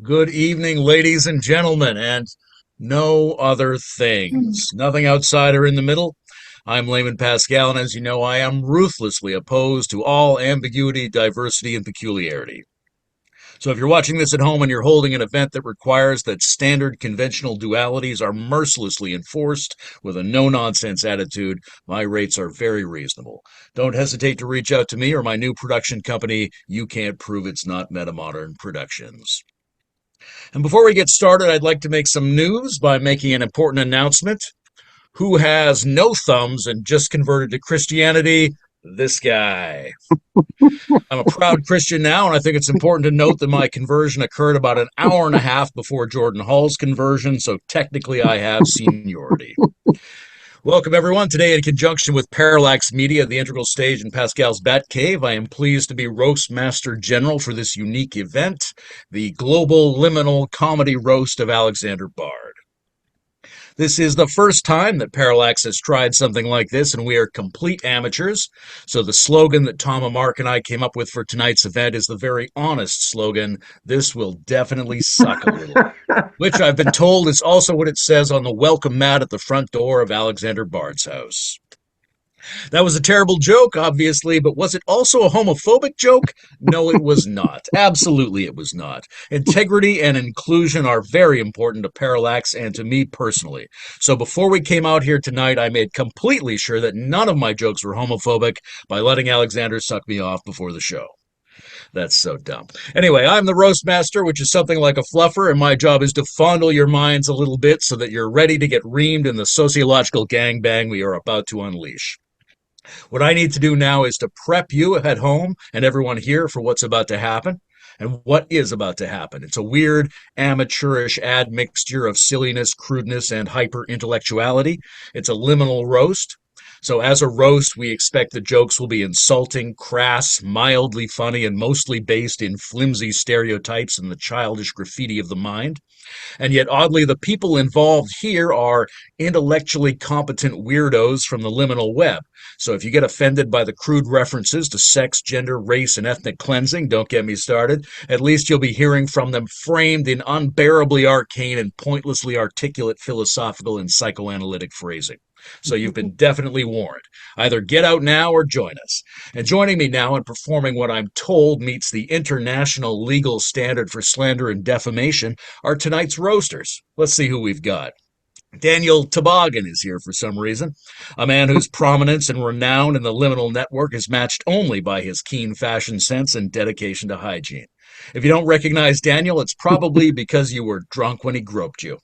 Good evening, ladies and gentlemen, and no other things. Nothing outside or in the middle. I'm Layman Pascal, and as you know, I am ruthlessly opposed to all ambiguity, diversity, and peculiarity. So if you're watching this at home and you're holding an event that requires that standard conventional dualities are mercilessly enforced with a no-nonsense attitude, my rates are very reasonable. Don't hesitate to reach out to me or my new production company, You Can't Prove It's Not Metamodern Productions. And before we get started, I'd like to make some news by making an important announcement. Who has no thumbs and just converted to Christianity? This guy. I'm a proud Christian now, and I think it's important to note that my conversion occurred about an hour and a half before Jordan Hall's conversion, so technically I have seniority. Welcome, everyone. Today, in conjunction with Parallax Media, the Integral Stage, and Pascal's Batcave, I am pleased to be Roastmaster General for this unique event, the Global Liminal Comedy Roast of Alexander Bard. This is the first time that Parallax has tried something like this, and we are complete amateurs. So the slogan that Tom and Mark and I came up with for tonight's event is the very honest slogan, "This will definitely suck a little," which I've been told is also what it says on the welcome mat at the front door of Alexander Bard's house. That was a terrible joke, obviously, but was it also a homophobic joke? No, it was not. Absolutely, it was not. Integrity and inclusion are very important to Parallax and to me personally. So before we came out here tonight, I made completely sure that none of my jokes were homophobic by letting Alexander suck me off before the show. That's so dumb. Anyway, I'm the Roastmaster, which is something like a fluffer, and my job is to fondle your minds a little bit so that you're ready to get reamed in the sociological gangbang we are about to unleash. What I need to do now is to prep you at home and everyone here for what's about to happen. And what is about to happen? It's a weird, amateurish admixture of silliness, crudeness, and hyper-intellectuality. It's a liminal roast. So as a roast, we expect the jokes will be insulting, crass, mildly funny, and mostly based in flimsy stereotypes and the childish graffiti of the mind. And yet, oddly, the people involved here are intellectually competent weirdos from the liminal web. So if you get offended by the crude references to sex, gender, race, and ethnic cleansing, don't get me started. At least you'll be hearing from them framed in unbearably arcane and pointlessly articulate philosophical and psychoanalytic phrasing. So you've been definitely warned. Either get out now or join us. And joining me now in performing what I'm told meets the international legal standard for slander and defamation are tonight's roasters. Let's see who we've got. Daniel Tabakman is here for some reason, a man whose prominence and renown in the liminal network is matched only by his keen fashion sense and dedication to hygiene. If you don't recognize Daniel, it's probably because you were drunk when he groped you.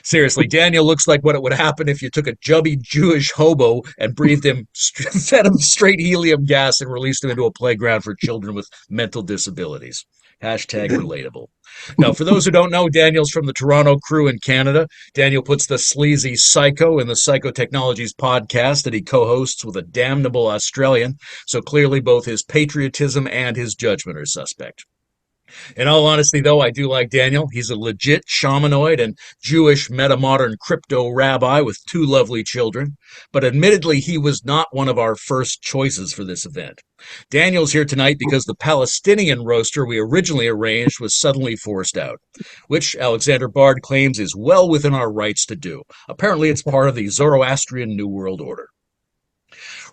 Seriously, Daniel looks like what it would happen if you took a chubby Jewish hobo and breathed him, fed him straight helium gas and released him into a playground for children with mental disabilities. Hashtag relatable. Now, for those who don't know, Daniel's from the Toronto crew in Canada. Daniel puts the sleazy Psycho in the Psychotechnologies podcast that he co-hosts with a damnable Australian, so clearly both his patriotism and his judgment are suspect. In all honesty, though, I do like Daniel. He's a legit shamanoid and Jewish metamodern crypto rabbi with two lovely children. But admittedly, he was not one of our first choices for this event. Daniel's here tonight because the Palestinian roaster we originally arranged was suddenly forced out, which Alexander Bard claims is well within our rights to do. Apparently, it's part of the Zoroastrian New World Order.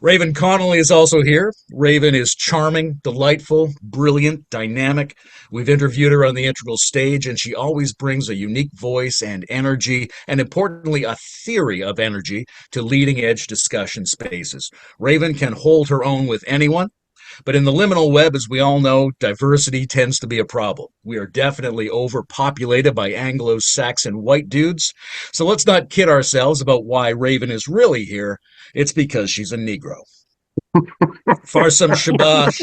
Raven Connolly is also here. Raven is charming, delightful, brilliant, dynamic. We've interviewed her on the Integral Stage, and she always brings a unique voice and energy, and importantly, a theory of energy to leading-edge discussion spaces. Raven can hold her own with anyone, but in the liminal web, as we all know, diversity tends to be a problem. We are definitely overpopulated by Anglo-Saxon white dudes, so let's not kid ourselves about why Raven is really here. It's because she's a Negro. Farsam Shadab,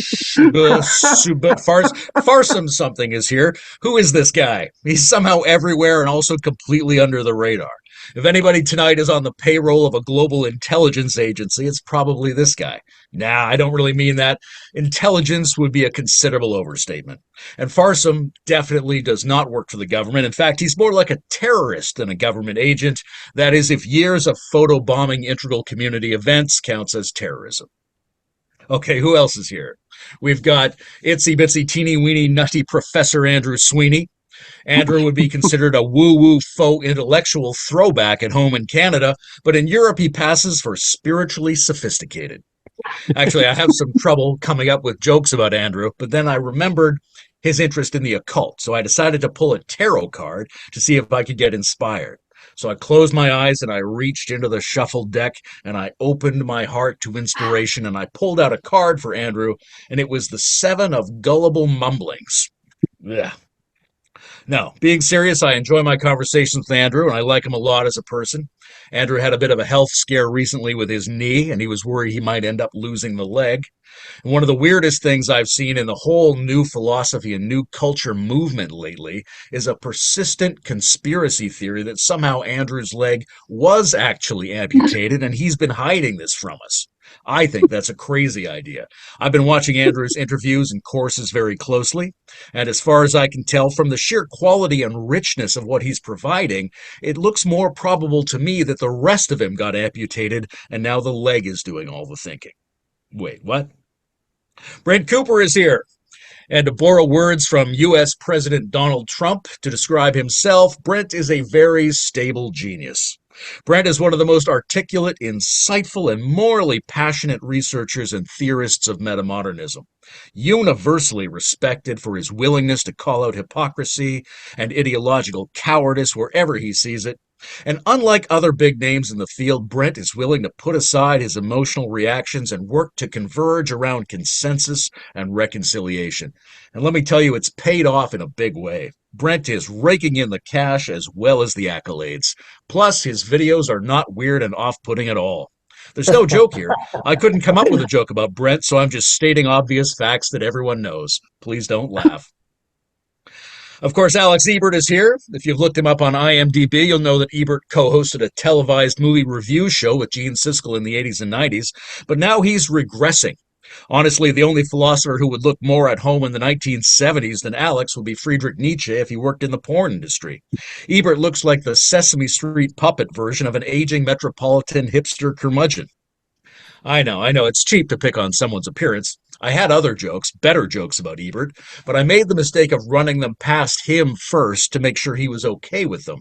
Farsam something is here. Who is this guy? He's somehow everywhere and also completely under the radar. If anybody tonight is on the payroll of a global intelligence agency, it's probably this guy. Nah, I don't really mean that. Intelligence would be a considerable overstatement. And Farsam definitely does not work for the government. In fact, he's more like a terrorist than a government agent. That is, if years of photobombing integral community events counts as terrorism. Okay, who else is here? We've got itsy bitsy teeny weeny nutty Professor Andrew Sweeny. Andrew would be considered a woo woo faux intellectual throwback at home in Canada, but in Europe he passes for spiritually sophisticated. Actually, I have some trouble coming up with jokes about Andrew, but then I remembered his interest in the occult, so I decided to pull a tarot card to see if I could get inspired. So I closed my eyes and I reached into the shuffled deck and I opened my heart to inspiration and I pulled out a card for Andrew, and it was the Seven of Gullible Mumblings. Yeah. No, being serious, I enjoy my conversations with Andrew, and I like him a lot as a person. Andrew had a bit of a health scare recently with his knee, and he was worried he might end up losing the leg. And one of the weirdest things I've seen in the whole new philosophy and new culture movement lately is a persistent conspiracy theory that somehow Andrew's leg was actually amputated, and he's been hiding this from us. I think that's a crazy idea. I've been watching Andrew's interviews and courses very closely, and as far as I can tell from the sheer quality and richness of what he's providing, it looks more probable to me that the rest of him got amputated and now the leg is doing all the thinking. Wait, what? Brent Cooper is here. And to borrow words from U.S. President Donald Trump to describe himself, Brent is a very stable genius. Brent is one of the most articulate, insightful, and morally passionate researchers and theorists of metamodernism. Universally respected for his willingness to call out hypocrisy and ideological cowardice wherever he sees it. And unlike other big names in the field, Brent is willing to put aside his emotional reactions and work to converge around consensus and reconciliation. And let me tell you, it's paid off in a big way. Brent is raking in the cash as well as the accolades. Plus, his videos are not weird and off-putting at all. There's no joke here. I couldn't come up with a joke about Brent, so I'm just stating obvious facts that everyone knows. Please don't laugh. Of course, Alex Ebert is here. If you've looked him up on IMDb, you'll know that Ebert co-hosted a televised movie review show with Gene Siskel in the 80s and 90s, but now he's regressing. Honestly, the only philosopher who would look more at home in the 1970s than Alex would be Friedrich Nietzsche if he worked in the porn industry. Ebert looks like the Sesame Street puppet version of an aging metropolitan hipster curmudgeon. I know, it's cheap to pick on someone's appearance. I had other jokes, better jokes about Ebert, but I made the mistake of running them past him first to make sure he was okay with them.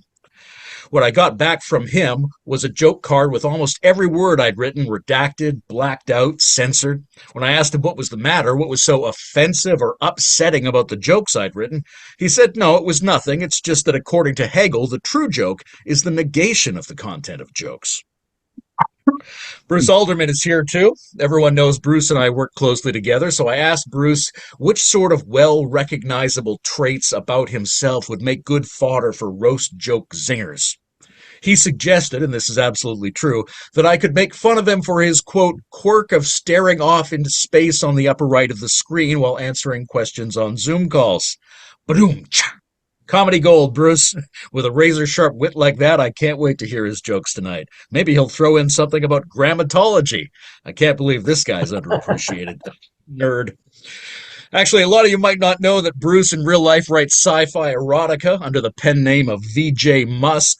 What I got back from him was a joke card with almost every word I'd written redacted, blacked out, censored. When I asked him what was the matter, what was so offensive or upsetting about the jokes I'd written, he said, no, it was nothing. It's just that according to Hegel, the true joke is the negation of the content of jokes. Bruce Alderman is here too. Everyone knows Bruce and I work closely together, so I asked Bruce which sort of well-recognizable traits about himself would make good fodder for roast joke zingers. He suggested, and this is absolutely true, that I could make fun of him for his, quote, quirk of staring off into space on the upper right of the screen while answering questions on Zoom calls. Ba-doom-cha! Comedy gold, Bruce. With a razor-sharp wit like that, I can't wait to hear his jokes tonight. Maybe he'll throw in something about grammatology. I can't believe this guy's underappreciated. Nerd. Actually, a lot of you might not know that Bruce in real life writes sci-fi erotica under the pen name of VJ Musk.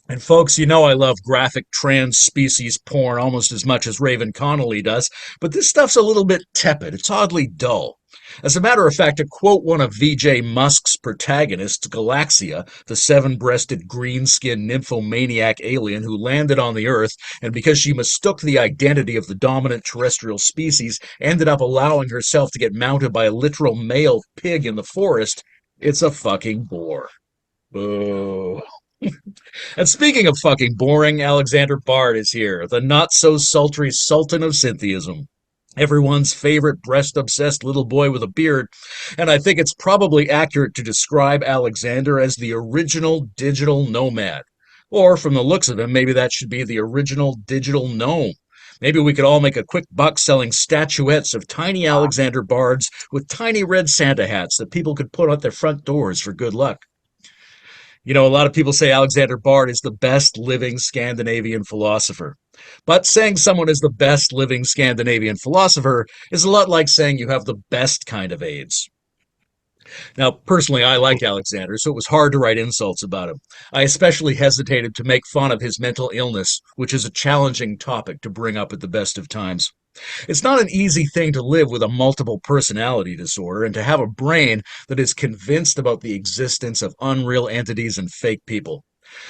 And folks, you know I love graphic trans-species porn almost as much as Raven Connolly does, but this stuff's a little bit tepid. It's oddly dull. As a matter of fact, to quote one of VJ Musk's protagonists, Galaxia, the seven-breasted, green-skinned nymphomaniac alien who landed on the Earth, and because she mistook the identity of the dominant terrestrial species, ended up allowing herself to get mounted by a literal male pig in the forest, it's a fucking bore. Boo. And speaking of fucking boring, Alexander Bard is here, the not-so-sultry sultan of Cynthiism. Everyone's favorite breast-obsessed little boy with a beard, and I think it's probably accurate to describe Alexander as the original digital nomad. Or, from the looks of him, maybe that should be the original digital gnome. Maybe we could all make a quick buck selling statuettes of tiny Alexander Bards with tiny red Santa hats that people could put at their front doors for good luck. You know, a lot of people say Alexander Bard is the best living Scandinavian philosopher. But saying someone is the best living Scandinavian philosopher is a lot like saying you have the best kind of AIDS. Now, personally, I like Alexander, so it was hard to write insults about him. I especially hesitated to make fun of his mental illness, which is a challenging topic to bring up at the best of times. It's not an easy thing to live with a multiple personality disorder and to have a brain that is convinced about the existence of unreal entities and fake people.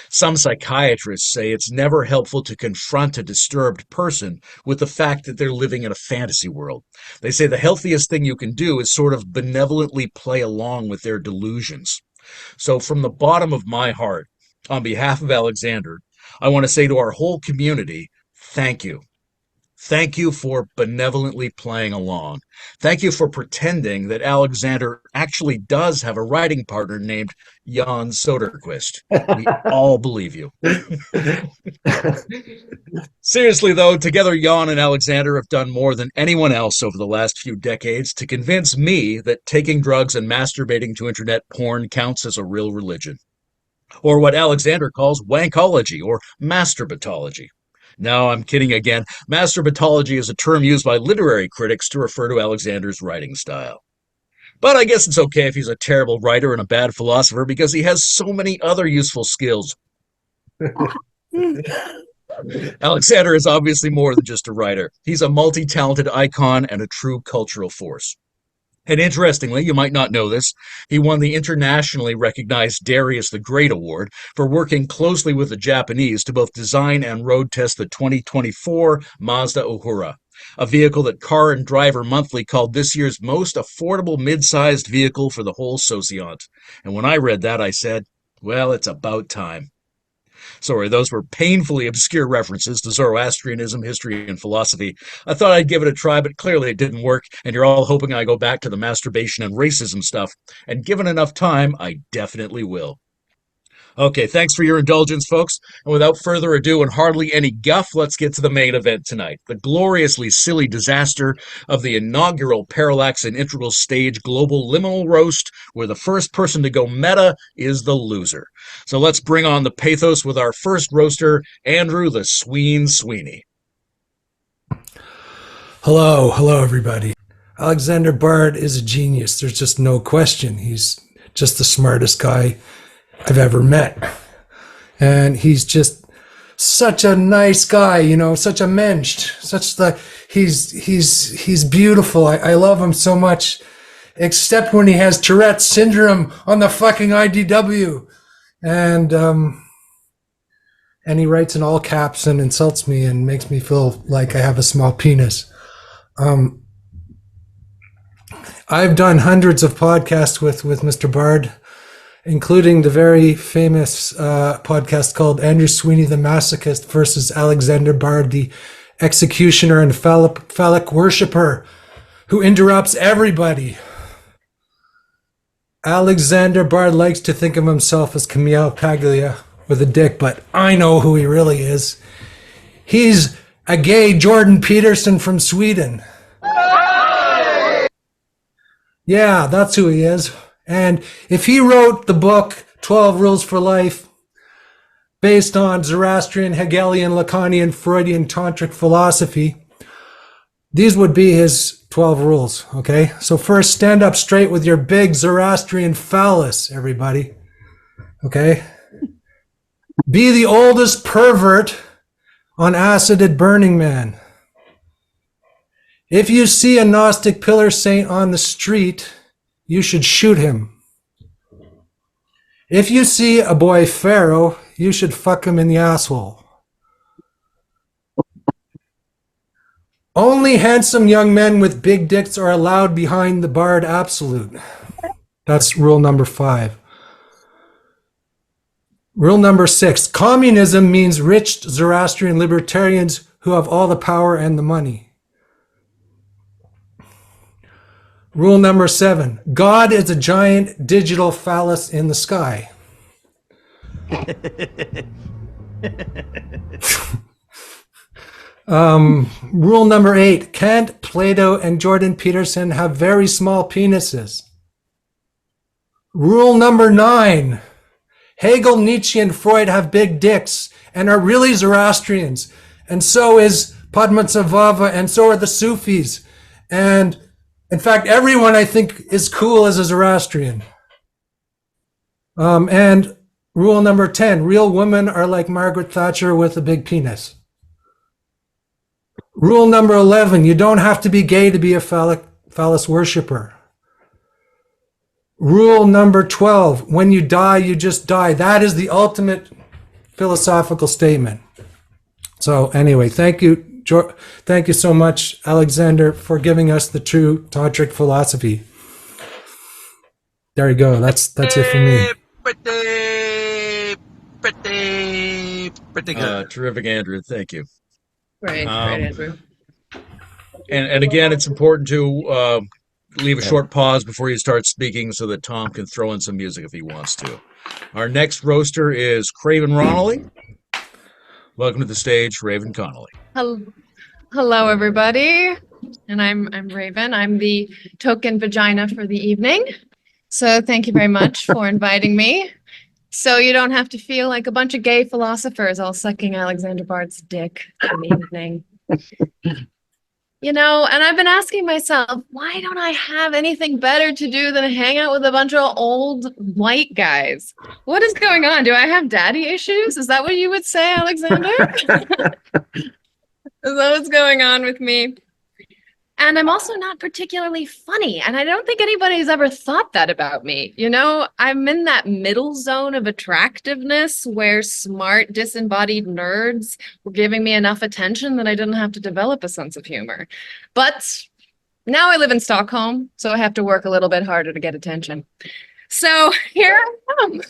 Some psychiatrists say it's never helpful to confront a disturbed person with the fact that they're living in a fantasy world. They say the healthiest thing you can do is sort of benevolently play along with their delusions. So, from the bottom of my heart, on behalf of Alexander, I want to say to our whole community, thank you. Thank you for benevolently playing along. Thank you for pretending that Alexander actually does have a writing partner named Jan Soderquist. We all believe you. Seriously, though, together Jan and Alexander have done more than anyone else over the last few decades to convince me that taking drugs and masturbating to internet porn counts as a real religion. Or what Alexander calls wankology or masturbatology. No, I'm kidding again. Masturbatology is a term used by literary critics to refer to Alexander's writing style. But I guess it's okay if he's a terrible writer and a bad philosopher because he has so many other useful skills. Alexander is obviously more than just a writer. He's a multi-talented icon and a true cultural force. And interestingly, you might not know this, he won the internationally recognized Darius the Great Award for working closely with the Japanese to both design and road test the 2024 Mazda Uhura, a vehicle that Car and Driver Monthly called this year's most affordable mid-sized vehicle for the whole sociant. And when I read that, I said, well, it's about time. Sorry, those were painfully obscure references to Zoroastrianism, history, and philosophy. I thought I'd give it a try, but clearly it didn't work, and you're all hoping I go back to the masturbation and racism stuff. And given enough time, I definitely will. Okay, thanks for your indulgence, folks. And without further ado and hardly any guff, let's get to the main event tonight. The gloriously silly disaster of the inaugural Parallax and Integral Stage Global Liminal Roast, where the first person to go meta is the loser. So let's bring on the pathos with our first roaster, Andrew the Sweeny. Hello, everybody. Alexander Bard is a genius. There's just no question. He's just the smartest guy I've ever met. And he's just such a nice guy, such a mensch, he's beautiful. I love him so much, except when he has Tourette's syndrome on the fucking IDW. And he writes in all caps and insults me and makes me feel like I have a small penis. I've done hundreds of podcasts with Mr. Bard, including the very famous podcast called Andrew Sweeny, the Masochist versus Alexander Bard, the executioner and phallic worshiper who interrupts everybody. Alexander Bard likes to think of himself as Camille Paglia with a dick, but I know who he really is. He's a gay Jordan Peterson from Sweden. Yeah, that's who he is. And if he wrote the book 12 Rules for Life based on Zoroastrian, Hegelian, Lacanian, Freudian, Tantric philosophy, these would be his 12 rules, okay? So first, stand up straight with your big Zoroastrian phallus, everybody, okay? Be the oldest pervert on acid at Burning Man. If you see a Gnostic pillar saint on the street, you should shoot him. If you see a boy pharaoh, you should fuck him in the asshole. Only handsome young men with big dicks are allowed behind the Bard Absolute. That's rule number 5. Rule number 6. Communism means rich Zoroastrian libertarians who have all the power and the money. Rule number 7. God is a giant digital phallus in the sky. Rule number 8. Kant, Plato, and Jordan Peterson have very small penises. Rule number 9. Hegel, Nietzsche, and Freud have big dicks and are really Zoroastrians. And so is Padmasambhava, and so are the Sufis. And in fact, everyone I think is cool as a Zoroastrian. And rule number 10, real women are like Margaret Thatcher with a big penis. Rule number 11, you don't have to be gay to be a phallus worshiper. Rule number 12, when you die, you just die. That is the ultimate philosophical statement. So anyway, thank you so much, Alexander, for giving us the true tantric philosophy. There you go. That's it for me. Pretty good. Terrific, Andrew. Thank you. Great, Andrew. And again, it's important to leave a short pause before you start speaking so that Tom can throw in some music if he wants to. Our next roaster is Craven Connolly. Welcome to the stage, Raven Connolly. Hello, everybody. And I'm Raven. I'm the token vagina for the evening. So thank you very much for inviting me. So you don't have to feel like a bunch of gay philosophers all sucking Alexander Bart's dick in the evening. You know, and I've been asking myself, why don't I have anything better to do than hang out with a bunch of old white guys? What is going on? Do I have daddy issues? Is that what you would say, Alexander? Is that what's going on with me? And I'm also not particularly funny. And I don't think anybody's ever thought that about me. You know, I'm in that middle zone of attractiveness where smart, disembodied nerds were giving me enough attention that I didn't have to develop a sense of humor. But now I live in Stockholm, so I have to work a little bit harder to get attention. So here I am.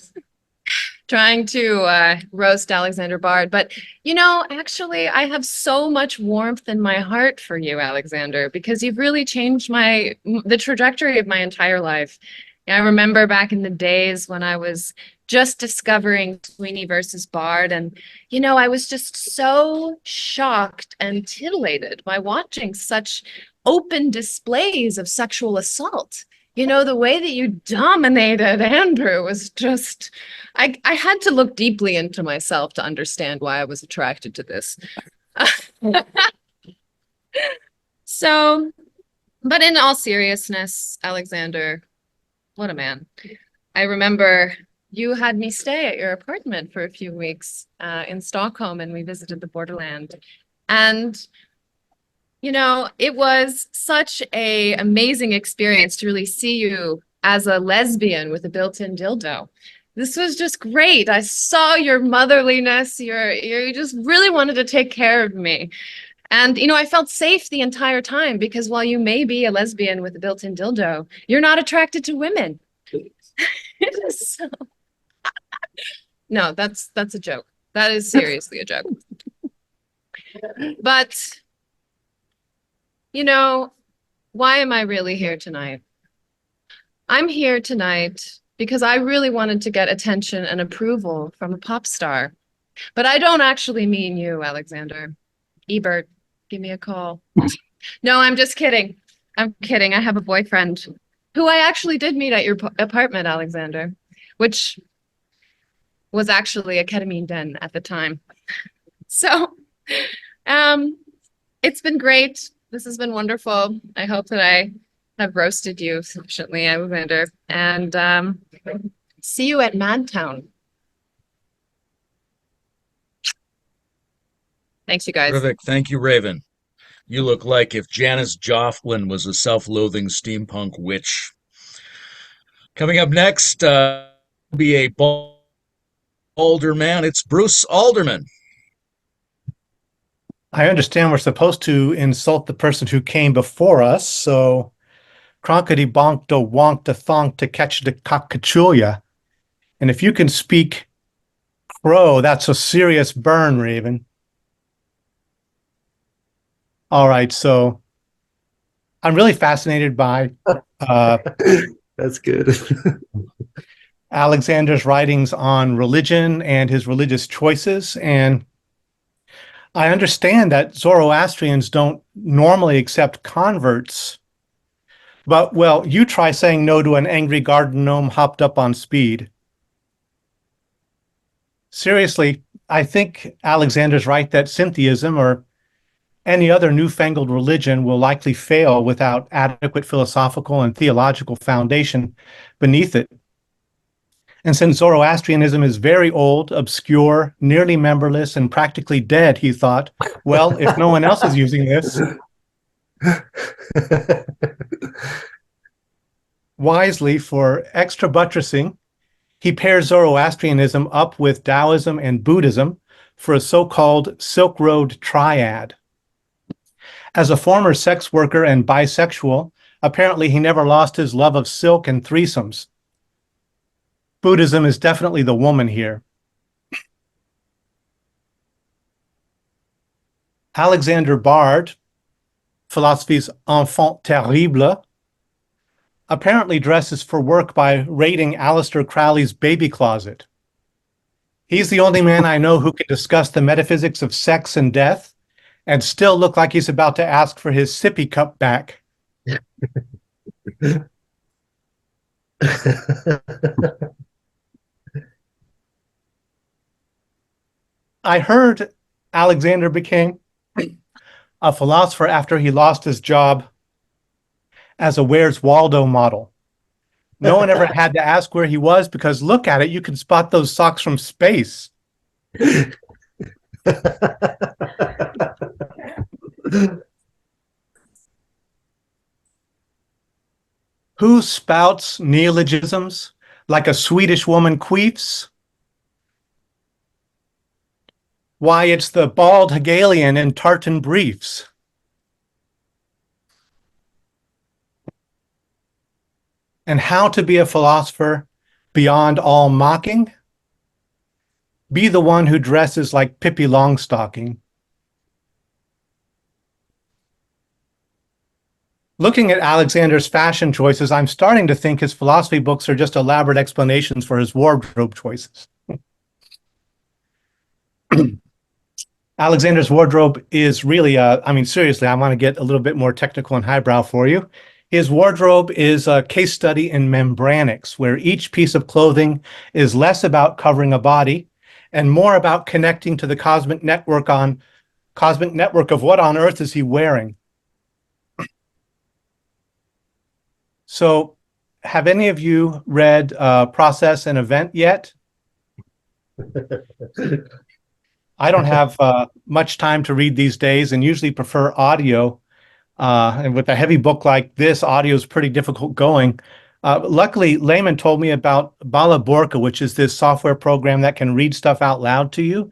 Trying to roast Alexander Bard. But, you know, actually, I have so much warmth in my heart for you, Alexander, because you've really changed the trajectory of my entire life. I remember back in the days when I was just discovering Sweeny versus Bard, and, you know, I was just so shocked and titillated by watching such open displays of sexual assault. You know, the way that you dominated Andrew was just, I had to look deeply into myself to understand why I was attracted to this. So, but in all seriousness, Alexander, what a man. I remember you had me stay at your apartment for a few weeks in Stockholm, and we visited the borderland. And you know, it was such an amazing experience to really see you as a lesbian with a built-in dildo. This was just great. I saw your motherliness. You just really wanted to take care of me. And, you know, I felt safe the entire time because while you may be a lesbian with a built-in dildo, you're not attracted to women. So... No, that's a joke. That is seriously a joke. But... you know, why am I really here tonight? I'm here tonight because I really wanted to get attention and approval from a pop star. But I don't actually mean you, Alexander. Ebert, give me a call. No, I'm just kidding. I'm kidding. I have a boyfriend who I actually did meet at your apartment, Alexander, which was actually a ketamine den at the time. So, it's been great. This has been wonderful. I hope that I have roasted you sufficiently, Alexander. And see you at Madtown. Thanks, you guys. Terrific. Thank you, Raven. You look like if Janis Joplin was a self-loathing steampunk witch. Coming up next, will be a Alderman. It's Bruce Alderman. I understand we're supposed to insult the person who came before us, so cronkety bonk to wonk to thonk to catch the cockachulia. And if you can speak crow, that's a serious burn, Raven. All right, so I'm really fascinated by That's good. Alexander's writings on religion and his religious choices, and I understand that Zoroastrians don't normally accept converts, but, well, you try saying no to an angry garden gnome hopped up on speed. Seriously, I think Alexander's right that Syntheism or any other newfangled religion will likely fail without adequate philosophical and theological foundation beneath it. And since Zoroastrianism is very old, obscure, nearly memberless, and practically dead, he thought, well, if no one else is using this, wisely, for extra buttressing, he pairs Zoroastrianism up with Taoism and Buddhism for a so-called Silk Road triad. As a former sex worker and bisexual, apparently he never lost his love of silk and threesomes. Buddhism is definitely the woman here. Alexander Bard, philosophy's enfant terrible, apparently dresses for work by raiding Aleister Crowley's baby closet. He's the only man I know who can discuss the metaphysics of sex and death and still look like he's about to ask for his sippy cup back. I heard Alexander became a philosopher after he lost his job as a Where's Waldo model. No one ever had to ask where he was because look at it, you can spot those socks from space. Who spouts neologisms like a Swedish woman queefs? Why, it's the bald Hegelian in tartan briefs. And how to be a philosopher beyond all mocking? Be the one who dresses like Pippi Longstocking. Looking at Alexander's fashion choices, I'm starting to think his philosophy books are just elaborate explanations for his wardrobe choices. Alexander's wardrobe is really, seriously, I want to get a little bit more technical and highbrow for you. His wardrobe is a case study in membranics, where each piece of clothing is less about covering a body and more about connecting to the cosmic network of what on earth is he wearing. So, have any of you read Process and Event yet? I don't have much time to read these days and usually prefer audio. And with a heavy book like this, audio is pretty difficult going. Luckily, Layman told me about Bala Borka, which is this software program that can read stuff out loud to you.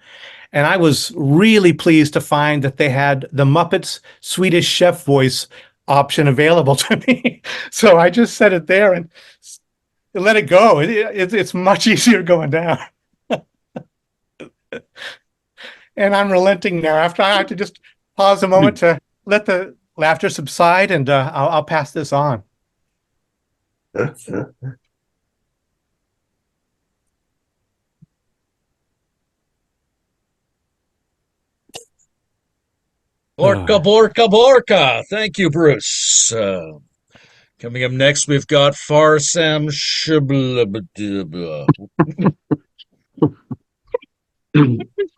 And I was really pleased to find that they had the Muppets Swedish chef voice option available to me. So I just set it there and let it go. It's much easier going down. And I'm relenting now. After I have to just pause a moment to let the laughter subside, and I'll pass this on. Borka, Borka, Borka. Thank you, Bruce. Coming up next, we've got Farsam Shadab.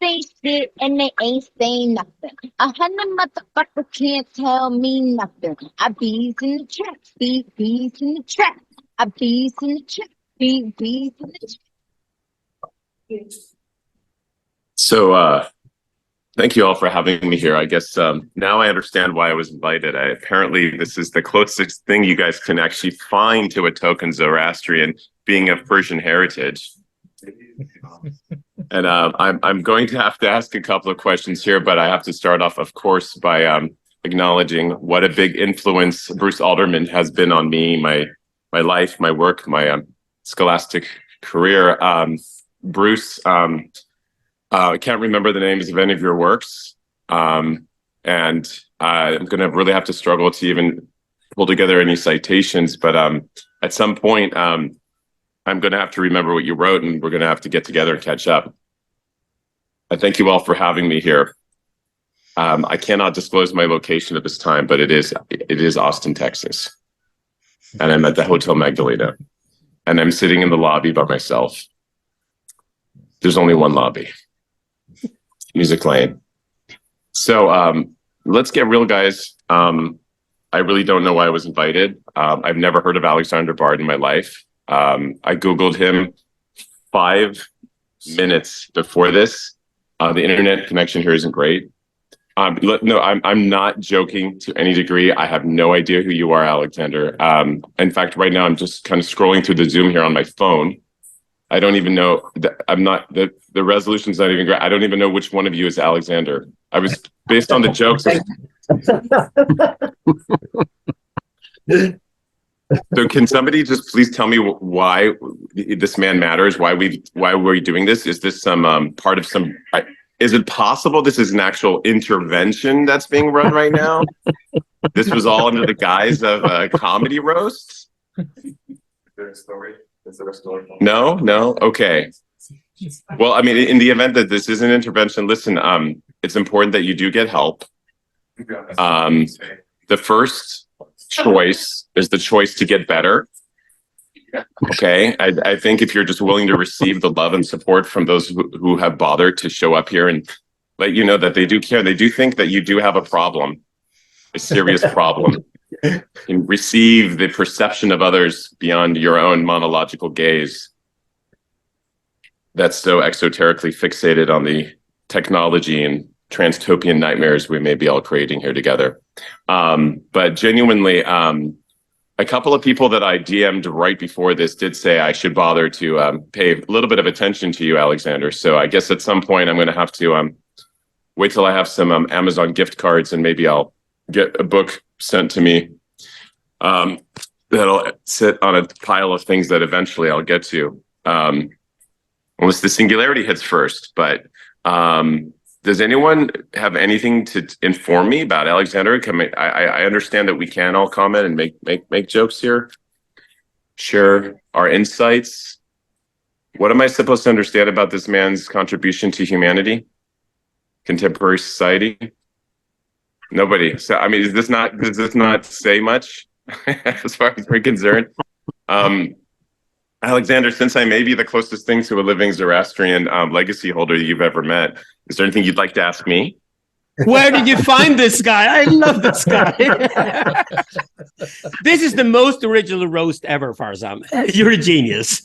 Say shit and they ain't saying nothing. 100 motherfuckers can't tell me nothing. I bees in the trap, bees in the trap. I bees in the trap, bees in the trap. So, thank you all for having me here. I guess now I understand why I was invited. Apparently, this is the closest thing you guys can actually find to a token Zoroastrian, being of Persian heritage. And I'm going to have to ask a couple of questions here, but I have to start off, of course, by acknowledging what a big influence Bruce Alderman has been on me, my life, my work, my scholastic career. Bruce, I can't remember the names of any of your works, and I'm going to really have to struggle to even pull together any citations. But at some point, I'm going to have to remember what you wrote, and we're going to have to get together and catch up. I thank you all for having me here. I cannot disclose my location at this time, but it is Austin, Texas. And I'm at the Hotel Magdalena. And I'm sitting in the lobby by myself. There's only one lobby. Music Lane. So let's get real, guys. I really don't know why I was invited. I've never heard of Alexander Bard in my life. I Googled him 5 minutes before this. The internet connection here isn't great. No, I'm not joking to any degree. I have no idea who you are, Alexander. In fact, right now I'm just kind of scrolling through the Zoom here on my phone. I don't even know. The resolution's not even great. I don't even know which one of you is Alexander. I was based on the jokes. So can somebody just please tell me why this man matters? Why we're doing this? Is this some part of some? Is it possible this is an actual intervention that's being run right now? This was all under the guise of a comedy roast? Is there a story? Is there a story? No. Okay. Well, I mean, in the event that this is an intervention, listen. It's important that you do get help. The first choice is the choice to get better. Okay. I think if you're just willing to receive the love and support from those who have bothered to show up here and let you know that they do care, they do think that you do have a problem, a serious problem, and receive the perception of others beyond your own monological gaze that's so exoterically fixated on the technology and transtopian nightmares we may be all creating here together. But genuinely, a couple of people that I DM'd right before this did say I should bother to pay a little bit of attention to you, Alexander. So I guess at some point I'm going to have to wait till I have some Amazon gift cards, and maybe I'll get a book sent to me that'll sit on a pile of things that eventually I'll get to, unless the singularity hits first. But does anyone have anything to inform me about Alexander? I understand that we can all comment and make jokes here, share our insights. What am I supposed to understand about this man's contribution to humanity, contemporary society? Nobody. So, I mean, does this not say much as far as we're concerned? Alexander, since I may be the closest thing to a living Zoroastrian legacy holder you've ever met, is there anything you'd like to ask me? Where did you find this guy? I love this guy. This is the most original roast ever, Farsam. You're a genius.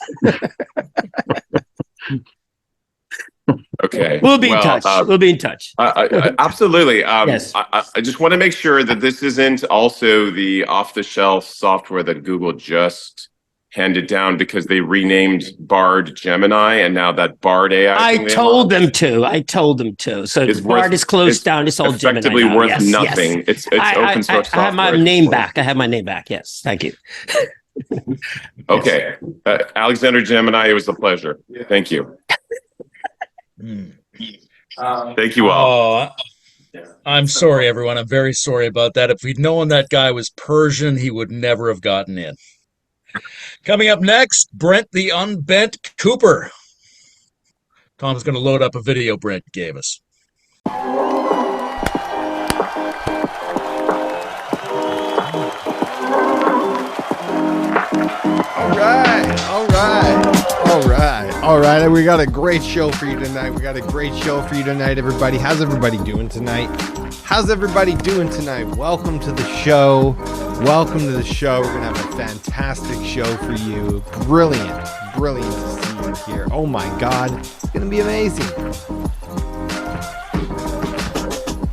Okay. We'll be in touch. We'll be in touch. Absolutely. Yes. I just want to make sure that this isn't also the off-the-shelf software that Google just handed down because they renamed Bard Gemini, and now that Bard AI. I told them to. So Bard is closed down. It's all Gemini. Effectively now. worth Yes, nothing. Yes. It's open source software. I have my name back. Yes. Thank you. Okay. Alexander Gemini, it was a pleasure. Thank you. Thank you all. I'm sorry, everyone. I'm very sorry about that. If we'd known that guy was Persian, he would never have gotten in. Coming up next, Brent the Unbent Cooper. Tom's going to load up a video Brent gave us. All right. We got a great show for you tonight. Everybody. How's everybody doing tonight? Welcome to the show. We're going to have a fantastic show for you. Brilliant to see you here. Oh my God. It's going to be amazing.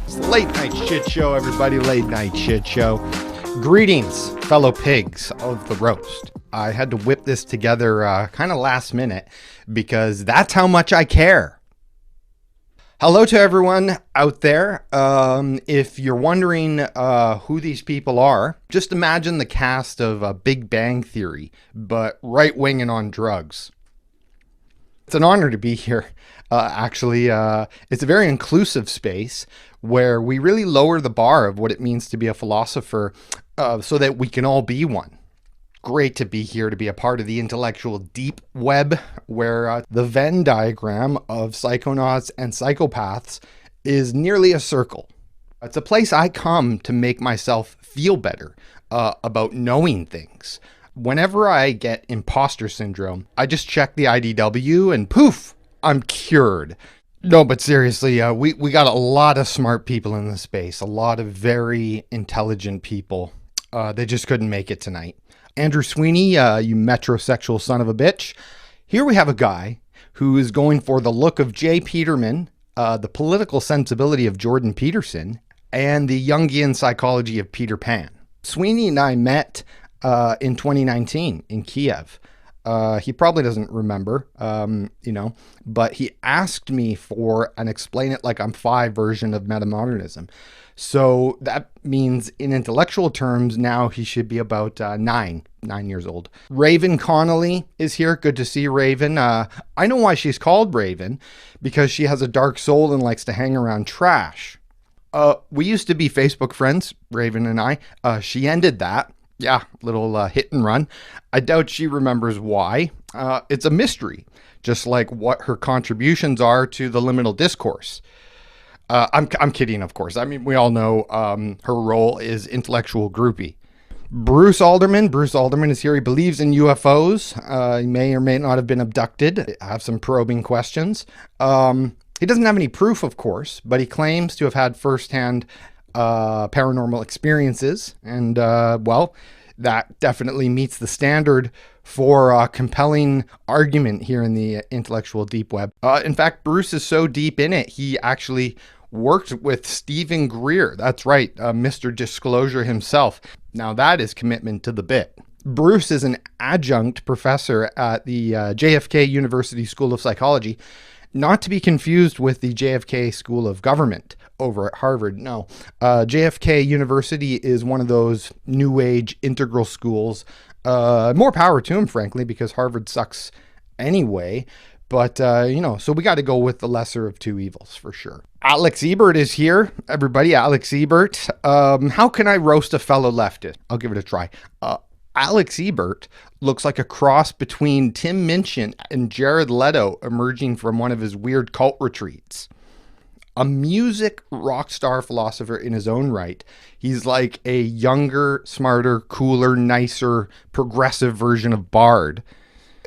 It's the late night shit show, everybody. Greetings, fellow pigs of the roast. I had to whip this together kind of last minute because that's how much I care. Hello to everyone out there. If you're wondering who these people are, just imagine the cast of Big Bang Theory, but right-winging on drugs. It's an honor to be here. Actually, it's a very inclusive space where we really lower the bar of what it means to be a philosopher so that we can all be one. Great to be here to be a part of the intellectual deep web where the Venn diagram of psychonauts and psychopaths is nearly a circle. It's a place I come to make myself feel better about knowing things. Whenever I get imposter syndrome, I just check the IDW and poof, I'm cured. No, but seriously, we got a lot of smart people in this space, a lot of very intelligent people. They just couldn't make it tonight. Andrew Sweeny, you metrosexual son of a bitch. Here we have a guy who is going for the look of J. Peterman, the political sensibility of Jordan Peterson, and the Jungian psychology of Peter Pan. Sweeny and I met in 2019 in Kiev. He probably doesn't remember, but he asked me for an Explain It Like I'm Five version of metamodernism. So that means in intellectual terms, now he should be about 9 years old. Raven Connolly is here. Good to see Raven. I know why she's called Raven, because she has a dark soul and likes to hang around trash. We used to be Facebook friends, Raven and I. She ended that. Yeah, little hit and run. I doubt she remembers why. It's a mystery, just like what her contributions are to the liminal discourse. I'm kidding, of course. I mean, we all know her role is intellectual groupie. Bruce Alderman is here. He believes in UFOs. He may or may not have been abducted. I have some probing questions. He doesn't have any proof, of course, but he claims to have had firsthand paranormal experiences. And, that definitely meets the standard for a compelling argument here in the intellectual deep web. In fact, Bruce is so deep in it, he actually worked with Stephen Greer. That's right, Mr. Disclosure himself. Now that is commitment to the bit. Bruce is an adjunct professor at the JFK University School of Psychology, not to be confused with the JFK School of Government over at Harvard. No, JFK University is one of those new age integral schools. More power to him, frankly, because Harvard sucks anyway. But, so we got to go with the lesser of two evils for sure. Alex Ebert is here, everybody. Alex Ebert. How can I roast a fellow leftist? I'll give it a try. Alex Ebert looks like a cross between Tim Minchin and Jared Leto emerging from one of his weird cult retreats. A music rock star philosopher in his own right. He's like a younger, smarter, cooler, nicer, progressive version of Bard.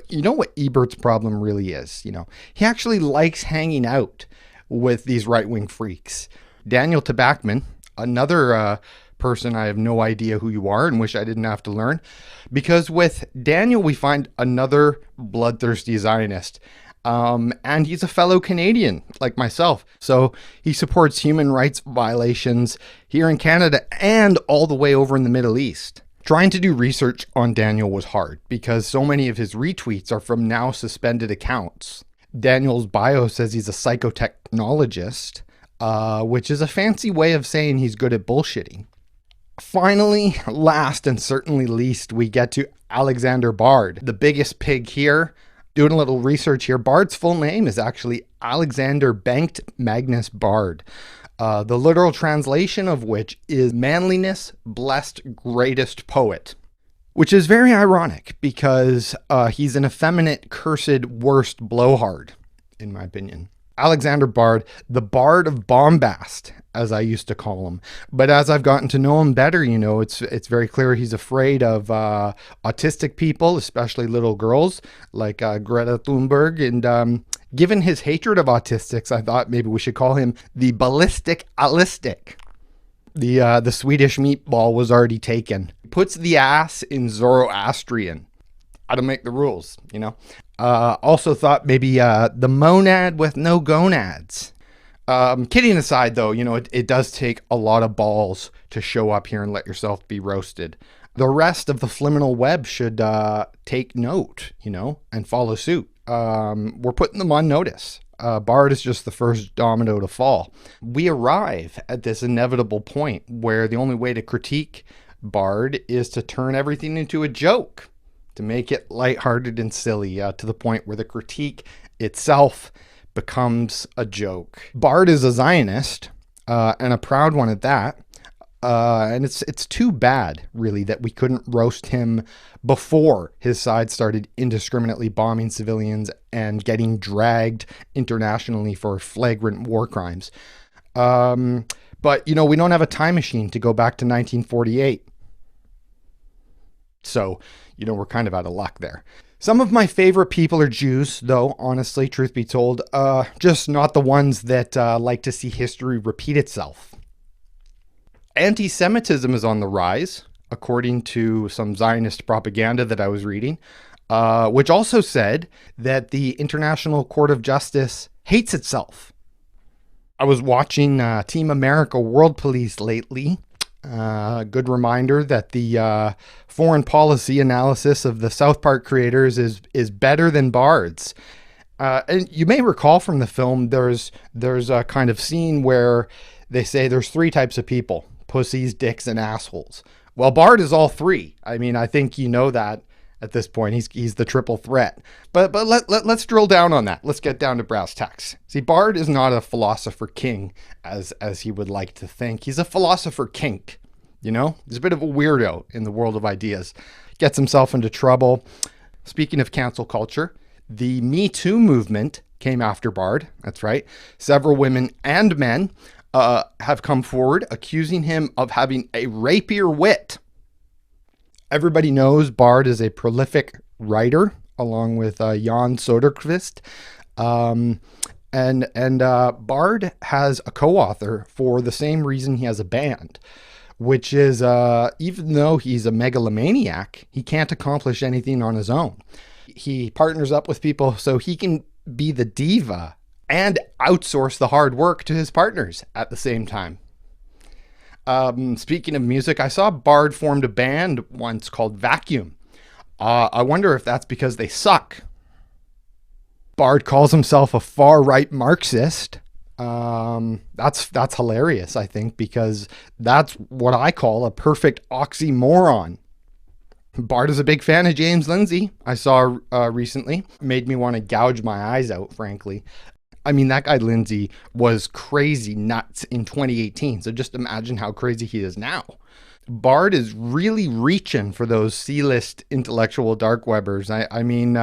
You know what Ebert's problem really is? He actually likes hanging out with these right-wing freaks. Daniel Tabakman, another person I have no idea who you are and wish I didn't have to learn, because with Daniel we find another bloodthirsty Zionist, and he's a fellow Canadian like myself, so he supports human rights violations here in Canada and all the way over in the Middle East. Trying to do research on Daniel was hard because so many of his retweets are from now suspended accounts. Daniel's bio says he's a psychotechnologist, which is a fancy way of saying he's good at bullshitting. Finally, last and certainly least, we get to Alexander Bard, the biggest pig here. Doing a little research here, Bard's full name is actually Alexander Banked Magnus Bard, the literal translation of which is manliness blessed greatest poet, which is very ironic because he's an effeminate, cursed, worst blowhard, in my opinion. Alexander Bard, the Bard of Bombast, as I used to call him. But as I've gotten to know him better, it's very clear he's afraid of autistic people, especially little girls like Greta Thunberg. And given his hatred of autistics, I thought maybe we should call him the Ballistic Allistic. The Swedish meatball was already taken. Puts the ass in Zoroastrian. How to make the rules, Also thought maybe the monad with no gonads. Kidding aside, though, it does take a lot of balls to show up here and let yourself be roasted. The rest of the Liminal web should take note, and follow suit. We're putting them on notice. Bard is just the first domino to fall. We arrive at this inevitable point where the only way to critique Bard is to turn everything into a joke, to make it lighthearted and silly, to the point where the critique itself becomes a joke. Bard is a Zionist, and a proud one at that. And it's too bad, really, that we couldn't roast him before his side started indiscriminately bombing civilians and getting dragged internationally for flagrant war crimes. But, we don't have a time machine to go back to 1948. So, we're kind of out of luck there. Some of my favorite people are Jews, though, honestly, truth be told. Just not the ones that like to see history repeat itself. Anti-Semitism is on the rise, according to some Zionist propaganda that I was reading. which also said that the International Court of Justice hates itself. I was watching Team America World Police lately. Good reminder that the foreign policy analysis of the South Park creators is better than Bard's. And you may recall from the film, there's a kind of scene where they say there's three types of people: pussies, dicks, and assholes. Well, Bard is all three. I mean, I think you know that at this point. He's the triple threat. But let's drill down on that. Let's get down to brass tacks. See, Bard is not a philosopher king as he would like to think. He's a philosopher kink. You know, he's a bit of a weirdo in the world of ideas. Gets himself into trouble. Speaking of cancel culture, the Me Too movement came after Bard. That's right. Several women and men have come forward accusing him of having a rapier wit. Everybody knows Bard is a prolific writer, along with Jan Soderquist. And Bard has a co-author for the same reason he has a band, which is even though he's a megalomaniac, he can't accomplish anything on his own. He partners up with people so he can be the diva and outsource the hard work to his partners at the same time. Speaking of music, I saw Bard formed a band once called Vacuum. I wonder if that's because they suck. Bard calls himself a far-right Marxist. That's hilarious, I think, because that's what I call a perfect oxymoron. Bard is a big fan of James Lindsay. I saw recently. Made me want to gouge my eyes out, frankly. I mean, that guy Lindsay was crazy nuts in 2018. So just imagine how crazy he is now. Bard is really reaching for those C-list intellectual dark webbers. I mean,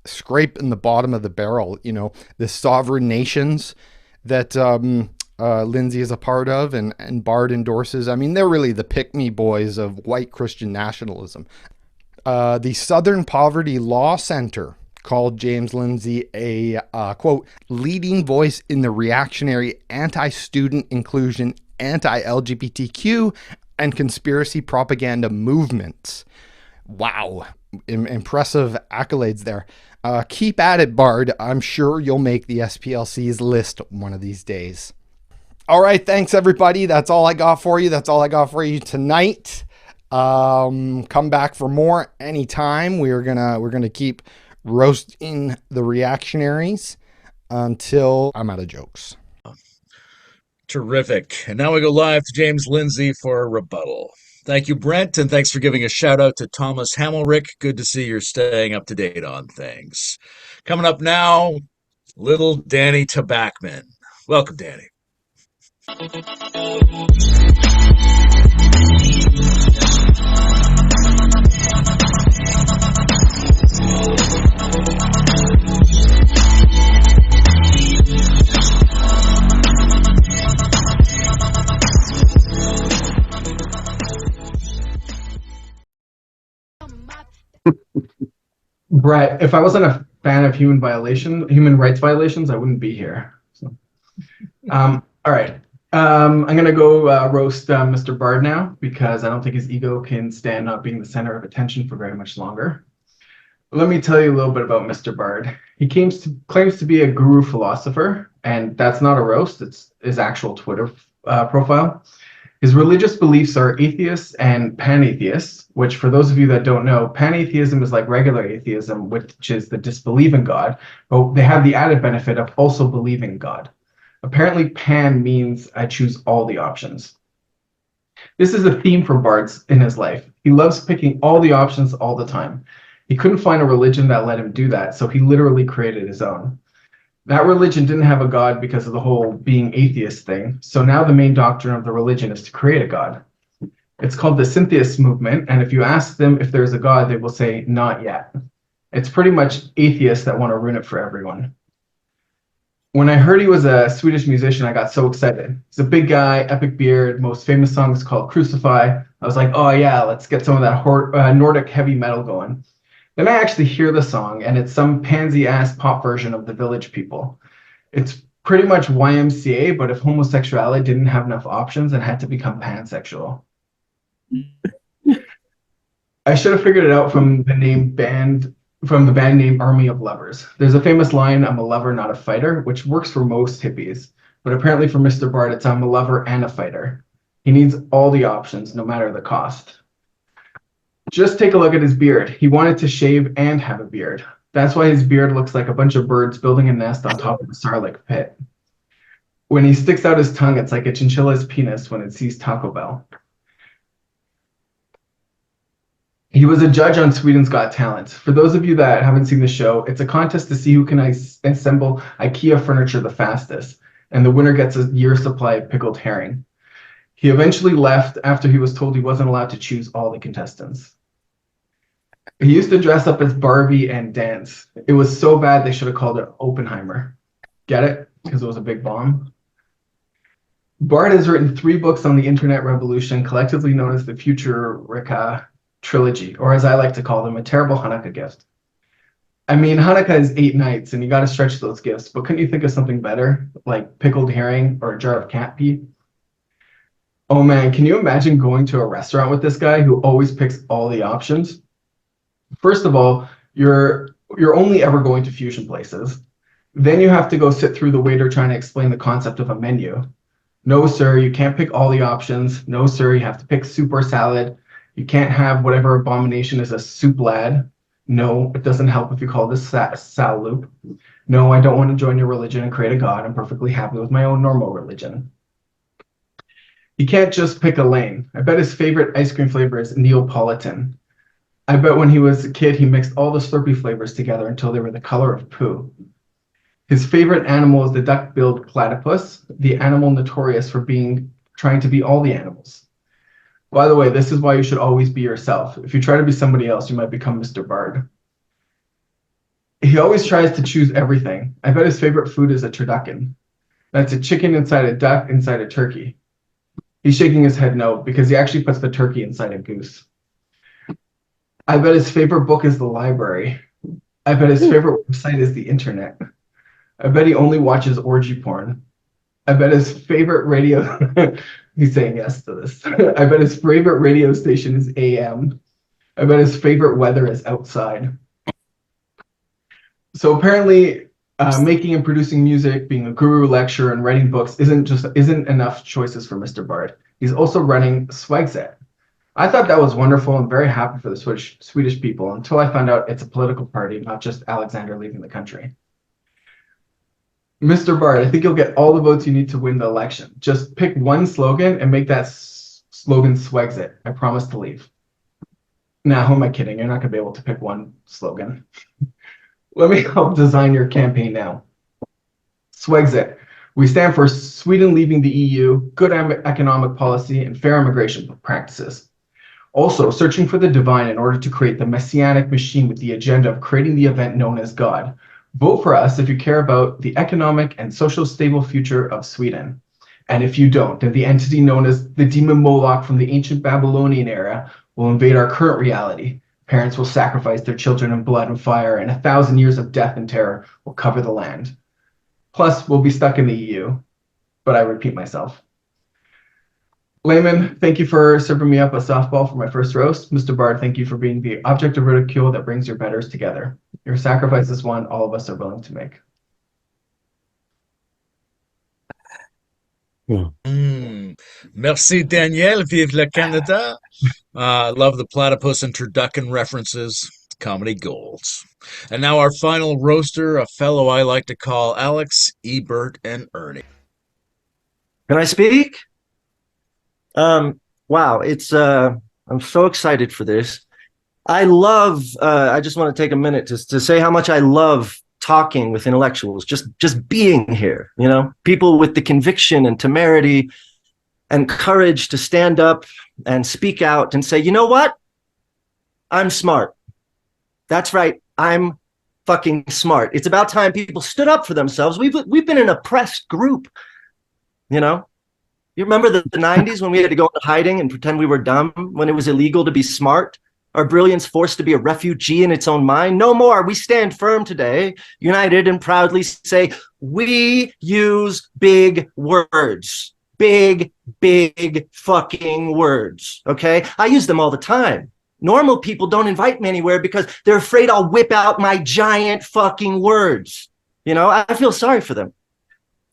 scraping the bottom of the barrel, you know, the sovereign nations that Lindsay is a part of and Bard endorses. I mean, they're really the pick-me boys of white Christian nationalism. The Southern Poverty Law Center called James Lindsay a, quote, leading voice in the reactionary anti-student inclusion, anti-LGBTQ, and conspiracy propaganda movements. Wow. Impressive accolades there. Keep at it, Bard. I'm sure you'll make the SPLC's list one of these days. All right. Thanks, everybody. That's all I got for you. That's all I got for you tonight. Come back for more anytime. We're gonna keep roasting the reactionaries until I'm out of jokes. Terrific. And now we go live to James Lindsay for a rebuttal. Thank you, Brent, and thanks for giving a shout out to Thomas Hammelrick. Good to see you're staying up to date on things. Coming up now, little Danny Tabakman. Welcome, Danny. Brett, if I wasn't a fan of human rights violations, I wouldn't be here. So, all right. I'm going to go roast Mr. Bard now because I don't think his ego can stand not being the center of attention for very much longer. Let me tell you a little bit about Mr. Bard. He claims to be a guru philosopher, and that's not a roast. It's his actual Twitter profile. His religious beliefs are atheists and pan-atheists, which for those of you that don't know, pan-atheism is like regular atheism, which is the disbelief in God, but they have the added benefit of also believing in God. Apparently, pan means I choose all the options. This is a theme for Bard in his life. He loves picking all the options all the time. He couldn't find a religion that let him do that, so he literally created his own. That religion didn't have a God because of the whole being atheist thing, so now the main doctrine of the religion is to create a God. It's called the Syntheist movement, and if you ask them if there's a God, they will say, not yet. It's pretty much atheists that want to ruin it for everyone. When I heard he was a Swedish musician, I got so excited. He's a big guy, epic beard, most famous song is called Crucify. I was like, oh yeah, let's get some of that Nordic heavy metal going. Then I actually hear the song, and it's some pansy-ass pop version of The Village People. It's pretty much YMCA, but if homosexuality didn't have enough options and had to become pansexual. I should have figured it out from the name band from the band name Army of Lovers. There's a famous line, "I'm a lover, not a fighter," which works for most hippies. But apparently for Mr. Bard, it's "I'm a lover and a fighter." He needs all the options, no matter the cost. Just take a look at his beard. He wanted to shave and have a beard. That's why his beard looks like a bunch of birds building a nest on top of a Sarlacc pit. When he sticks out his tongue, it's like a chinchilla's penis when it sees Taco Bell. He was a judge on Sweden's Got Talent. For those of you that haven't seen the show, it's a contest to see who can assemble IKEA furniture the fastest, and the winner gets a year's supply of pickled herring. He eventually left after he was told he wasn't allowed to choose all the contestants. He used to dress up as Barbie and dance. It was so bad they should have called it Oppenheimer. Get it? Because it was a big bomb. Bard has written 3 books on the internet revolution, collectively known as the Futureka trilogy, or as I like to call them, a terrible Hanukkah gift. I mean, Hanukkah is 8 nights, and you got to stretch those gifts, but couldn't you think of something better, like pickled herring or a jar of cat pee? Oh man, can you imagine going to a restaurant with this guy who always picks all the options? First of all, you're only ever going to fusion places. Then you have to go sit through the waiter trying to explain the concept of a menu. No, sir, you can't pick all the options. No, sir, you have to pick soup or salad. You can't have whatever abomination is a soup lad. No, it doesn't help if you call this sal loop. No, I don't want to join your religion and create a god. I'm perfectly happy with my own normal religion. You can't just pick a lane. I bet his favorite ice cream flavor is Neapolitan. I bet when he was a kid, he mixed all the Slurpee flavors together until they were the color of poo. His favorite animal is the duck-billed platypus, the animal notorious for trying to be all the animals. By the way, this is why you should always be yourself. If you try to be somebody else, you might become Mr. Bard. He always tries to choose everything. I bet his favorite food is a turducken. That's a chicken inside a duck inside a turkey. He's shaking his head no, because he actually puts the turkey inside a goose. I bet his favorite book is the library. I bet his favorite website is the internet. I bet he only watches orgy porn. I bet his favorite radio, he's saying yes to this. I bet his favorite radio station is AM. I bet his favorite weather is outside. So apparently making and producing music, being a guru, lecturer, and writing books isn't enough choices for Mr. Bard. He's also running Swagset. I thought that was wonderful and very happy for the Swedish people until I found out it's a political party, not just Alexander leaving the country. Mr. Bard, I think you'll get all the votes you need to win the election. Just pick one slogan and make that slogan Swagset. I promise to leave. Nah, who am I kidding? You're not going to be able to pick one slogan. Let me help design your campaign now. Swagset. We stand for Sweden leaving the EU, good economic policy, and fair immigration practices. Also, searching for the divine in order to create the messianic machine with the agenda of creating the event known as God. Vote for us if you care about the economic and social stable future of Sweden. And if you don't, then the entity known as the demon Moloch from the ancient Babylonian era will invade our current reality. Parents will sacrifice their children in blood and fire, and 1,000 years of death and terror will cover the land. Plus, we'll be stuck in the EU. But I repeat myself. Layman, thank you for serving me up a softball for my first roast. Mr. Bard, thank you for being the object of ridicule that brings your betters together. Your sacrifice is one all of us are willing to make. Merci, Daniel. Vive le Canada. Love the platypus and turducken references. Comedy golds. And now our final roaster, a fellow I like to call Alex, Ebert, and Ernie. Can I speak? Wow, I'm so excited for this. I just want to take a minute to say how much I love talking with intellectuals, just being here, people with the conviction and temerity and courage to stand up and speak out and say, you know what? I'm smart. That's right. I'm fucking smart. It's about time people stood up for themselves. We've been an oppressed group, You remember the 90s when we had to go into hiding and pretend we were dumb, when it was illegal to be smart? Our brilliance forced to be a refugee in its own mind? No more. We stand firm today, united and proudly say, we use big words. Big fucking words, okay? I use them all the time. Normal people don't invite me anywhere because they're afraid I'll whip out my giant fucking words. You know, I feel sorry for them.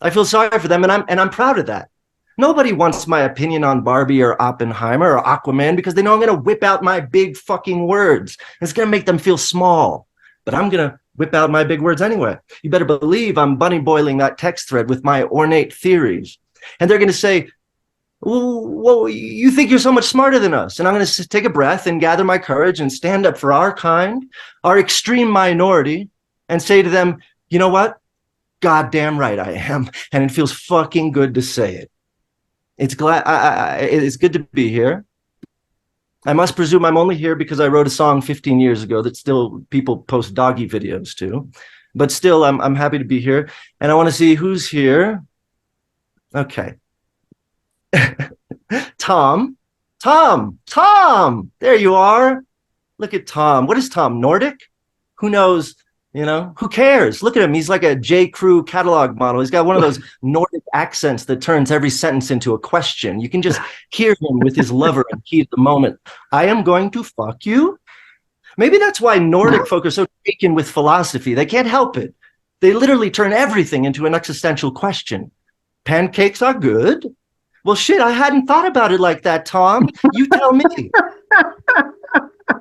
I feel sorry for them, and I'm proud of that. Nobody wants my opinion on Barbie or Oppenheimer or Aquaman because they know I'm going to whip out my big fucking words. It's going to make them feel small, but I'm going to whip out my big words anyway. You better believe I'm bunny boiling that text thread with my ornate theories. And they're going to say, well, you think you're so much smarter than us. And I'm going to take a breath and gather my courage and stand up for our kind, our extreme minority, and say to them, you know what? Goddamn right I am. And it feels fucking good to say it. It's good to be here. I must presume I'm only here because I wrote a song 15 years ago that still people post doggy videos to. But still, I'm happy to be here. And I want to see who's here. Okay. Tom. There you are. Look at Tom. What is Tom? Nordic? Who knows? You know, who cares? Look at him. He's like a J. Crew catalog model. He's got one of those Nordic accents that turns every sentence into a question. You can just hear him with his lover and heat the moment. I am going to fuck you. Maybe that's why Nordic folk are so taken with philosophy. They can't help it. They literally turn everything into an existential question. Pancakes are good. Well, shit, I hadn't thought about it like that, Tom. You tell me.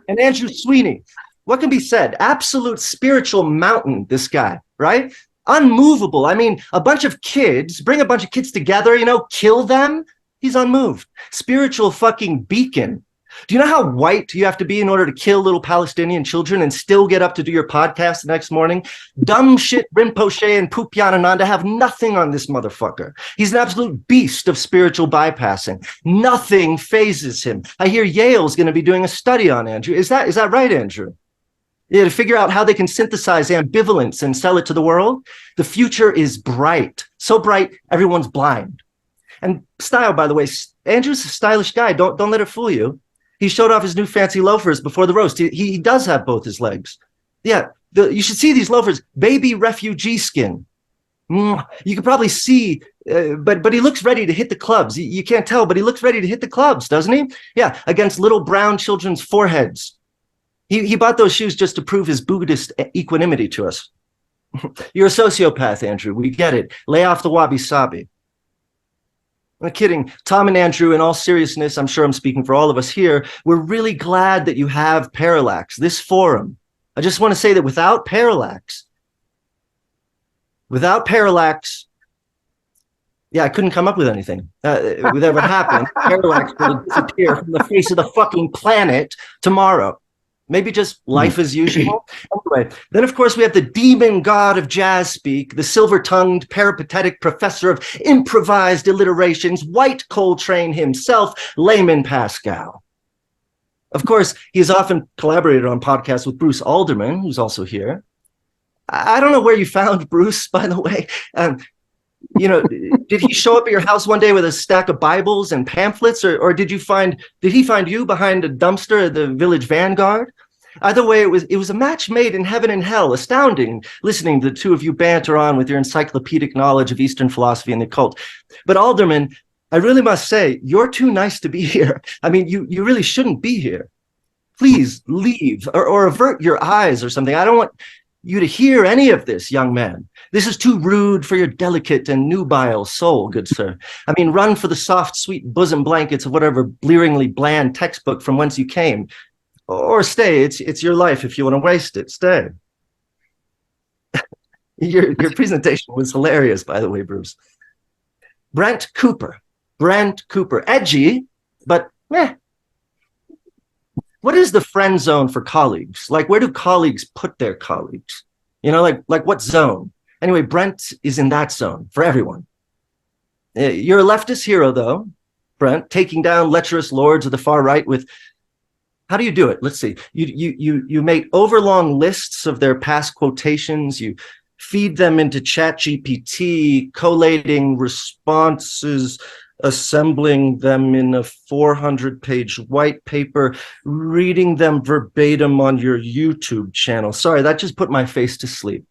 And Andrew Sweeny. What can be said? Absolute spiritual mountain, this guy, right? Unmovable. I mean, a bunch of kids, bring a bunch of kids together, you know, kill them. He's unmoved. Spiritual fucking beacon. Do you know how white you have to be in order to kill little Palestinian children and still get up to do your podcast the next morning? Dumb shit Rinpoche and Pupyanananda have nothing on this motherfucker. He's an absolute beast of spiritual bypassing. Nothing phases him. I hear Yale's going to be doing a study on Andrew. Is that right, Andrew? Yeah, to figure out how they can synthesize ambivalence and sell it to the world. The future is bright. So bright, everyone's blind. And style, by the way, Andrew's a stylish guy. Don't let it fool you. He showed off his new fancy loafers before the roast. He does have both his legs. Yeah, you should see these loafers. Baby refugee skin. You can probably see, but he looks ready to hit the clubs. You can't tell, but he looks ready to hit the clubs, doesn't he? Yeah, against little brown children's foreheads. He bought those shoes just to prove his Buddhist equanimity to us. You're a sociopath, Andrew. We get it. Lay off the wabi-sabi. I'm kidding. Tom and Andrew, in all seriousness, I'm sure I'm speaking for all of us here, we're really glad that you have Parallax, this forum. I just want to say that without Parallax, yeah, I couldn't come up with anything. Would ever happen. Parallax would disappear from the face of the fucking planet tomorrow. Maybe just life as usual. Anyway, then of course we have the demon god of jazz speak, the silver-tongued peripatetic professor of improvised alliterations, White Coltrane himself, Layman Pascal. Of course, he has often collaborated on podcasts with Bruce Alderman, who's also here. I don't know where you found Bruce, by the way. You know, did he show up at your house one day with a stack of Bibles and pamphlets, or did he find you behind a dumpster at the Village Vanguard? Either way, it was a match made in heaven and hell. Astounding listening to the two of you banter on with your encyclopedic knowledge of Eastern philosophy and the occult. But Alderman, I really must say, you're too nice to be here. I mean, you really shouldn't be here. Please leave or avert your eyes or something. I don't want you to hear any of this, young man. This is too rude for your delicate and nubile soul, good sir. I mean, run for the soft, sweet bosom blankets of whatever blearingly bland textbook from whence you came. Or stay. It's your life if you want to waste it. Stay. Your presentation was hilarious, by the way, Bruce. Brent Cooper. Edgy, but meh. What is the friend zone for colleagues? Like, where do colleagues put their colleagues? You know, like what zone? Anyway, Brent is in that zone for everyone. You're a leftist hero, though, Brent, taking down lecherous lords of the far right with, how do you do it? Let's see. You make overlong lists of their past quotations. You feed them into ChatGPT, collating responses, assembling them in a 400-page white paper, reading them verbatim on your YouTube channel. Sorry, that just put my face to sleep.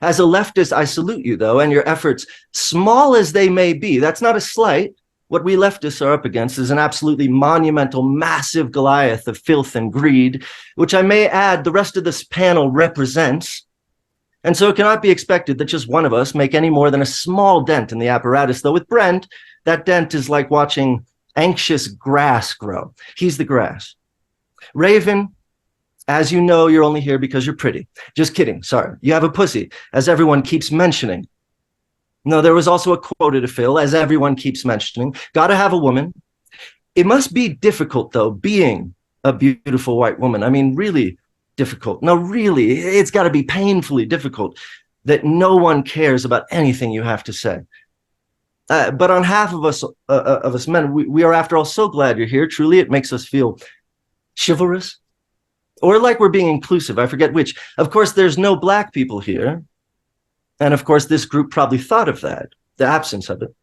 As a leftist, I salute you, though, and your efforts, small as they may be. That's not a slight. What we leftists are up against is an absolutely monumental, massive Goliath of filth and greed, which I may add the rest of this panel represents. And so it cannot be expected that just one of us make any more than a small dent in the apparatus, though with Brent, that dent is like watching anxious grass grow. He's the grass. Raven, as you know, you're only here because you're pretty. Just kidding, sorry. You have a pussy, as everyone keeps mentioning. No, there was also a quota to fill, as everyone keeps mentioning. Gotta have a woman. It must be difficult, though, being a beautiful white woman. I mean, really difficult. No, really, it's got to be painfully difficult that no one cares about anything you have to say. But on half of us men, we are, after all, so glad you're here. Truly, it makes us feel chivalrous, or like we're being inclusive. I forget which. Of course, there's no black people here. And of course, this group probably thought of that, the absence of it.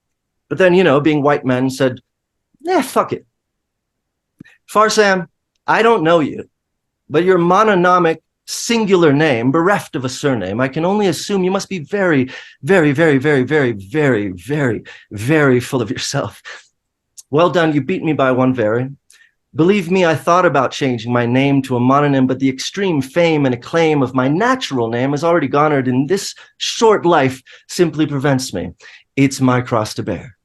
But then, you know, being white men said, yeah, fuck it. Farsam, I don't know you, but your mononymic singular name, bereft of a surname, I can only assume you must be very, very, very, very, very, very, very, very full of yourself. Well done, you beat me by one very. Believe me, I thought about changing my name to a mononym, but the extreme fame and acclaim of my natural name has already garnered in this short life simply prevents me. It's my cross to bear.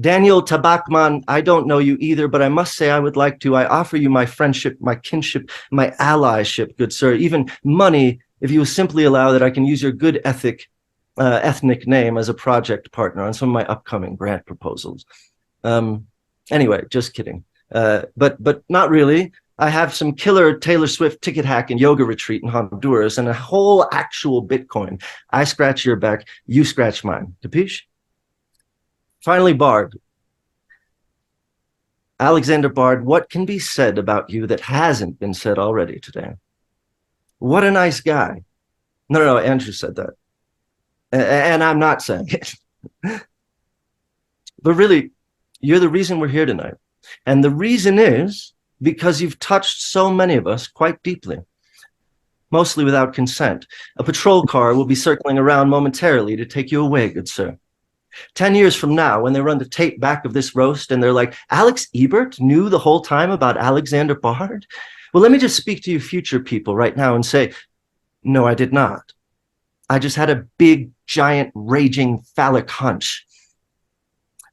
Daniel Tabakman, I don't know you either, but I must say I would like to. I offer you my friendship, my kinship, my allyship, good sir, even money, if you will simply allow that I can use your good ethnic name as a project partner on some of my upcoming grant proposals. Anyway, just kidding. But not really. I have some killer Taylor Swift ticket hack and yoga retreat in Honduras and a whole actual Bitcoin. I scratch your back, you scratch mine. Capiche? Finally, Bard. Alexander Bard, what can be said about you that hasn't been said already today? What a nice guy. No, Andrew said that. And I'm not saying it. But really, you're the reason we're here tonight. And the reason is because you've touched so many of us quite deeply, mostly without consent. A patrol car will be circling around momentarily to take you away, good sir. 10 years from now, when they run the tape back of this roast and they're like, Alex Ebert knew the whole time about Alexander Bard? Well, let me just speak to you future people right now and say, no, I did not. I just had a big, giant, raging phallic hunch.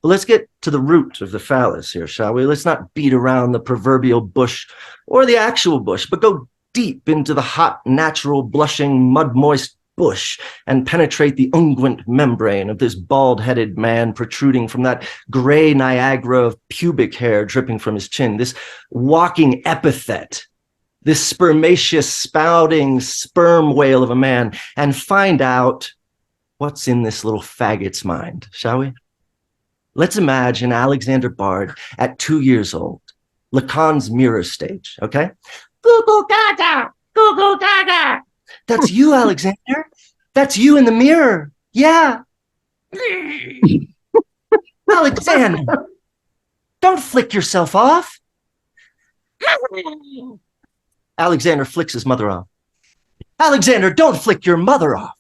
Well, let's get to the root of the phallus here, shall we? Let's not beat around the proverbial bush or the actual bush, but go deep into the hot, natural, blushing, mud-moist bush and penetrate the unguent membrane of this bald-headed man protruding from that gray Niagara of pubic hair dripping from his chin, this walking epithet, this spermaceous, spouting sperm whale of a man, and find out what's in this little faggot's mind, shall we? Let's imagine Alexander Bard at 2 years old, Lacan's mirror stage, okay? Goo-goo gaga, goo-goo gaga. That's you, Alexander. That's you in the mirror. Yeah. Alexander, don't flick yourself off. Alexander flicks his mother off. Alexander, don't flick your mother off.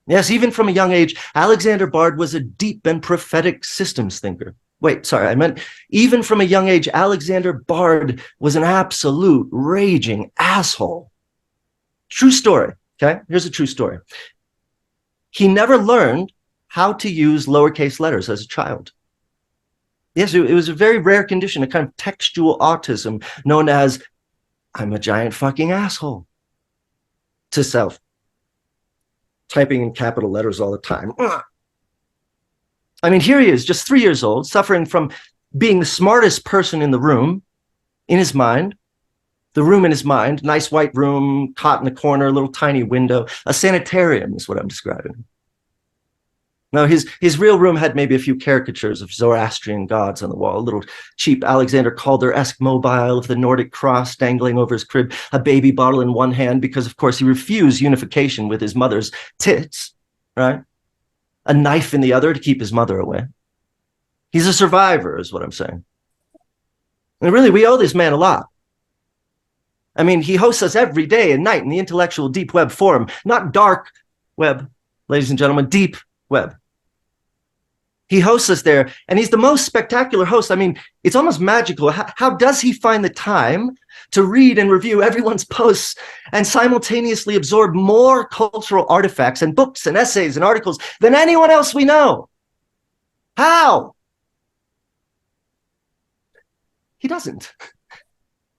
Yes, even from a young age, Alexander Bard was a deep and prophetic systems thinker. Wait, sorry, I meant even from a young age, Alexander Bard was an absolute raging asshole. True story, okay? Here's a true story. He never learned how to use lowercase letters as a child. Yes, it was a very rare condition, a kind of textual autism known as, I'm a giant fucking asshole, to self. Typing in capital letters all the time. I mean, here he is, just 3 years old, suffering from being the smartest person in the room, in his mind. The room in his mind, nice white room, cot in the corner, little tiny window. A sanitarium is what I'm describing. Now, his real room had maybe a few caricatures of Zoroastrian gods on the wall, a little cheap Alexander Calder-esque mobile of the Nordic cross dangling over his crib, a baby bottle in one hand because, of course, he refused unification with his mother's tits, right? A knife in the other to keep his mother away. He's a survivor, is what I'm saying. And really, we owe this man a lot. I mean, he hosts us every day and night in the intellectual deep web forum, not dark web, ladies and gentlemen, deep web. He hosts us there, and he's the most spectacular host. I mean, it's almost magical. How does he find the time to read and review everyone's posts and simultaneously absorb more cultural artifacts and books and essays and articles than anyone else we know? How? He doesn't.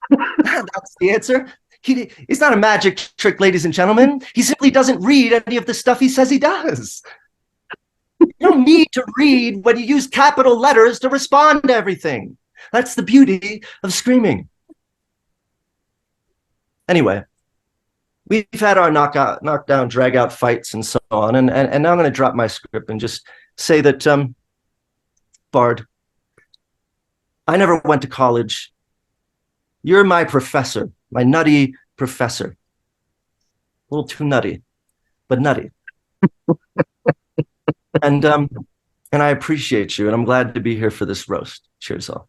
That's the answer. It's not a magic trick, ladies and gentlemen. He simply doesn't read any of the stuff he says he does. You don't need to read when you use capital letters to respond to everything. That's the beauty of screaming. Anyway, we've had our knockdown, drag-out fights and so on, and now I'm going to drop my script and just say that, Bard, I never went to college. You're my professor, my nutty professor. A little too nutty, but nutty. And I appreciate you, and I'm glad to be here for this roast. Cheers, all.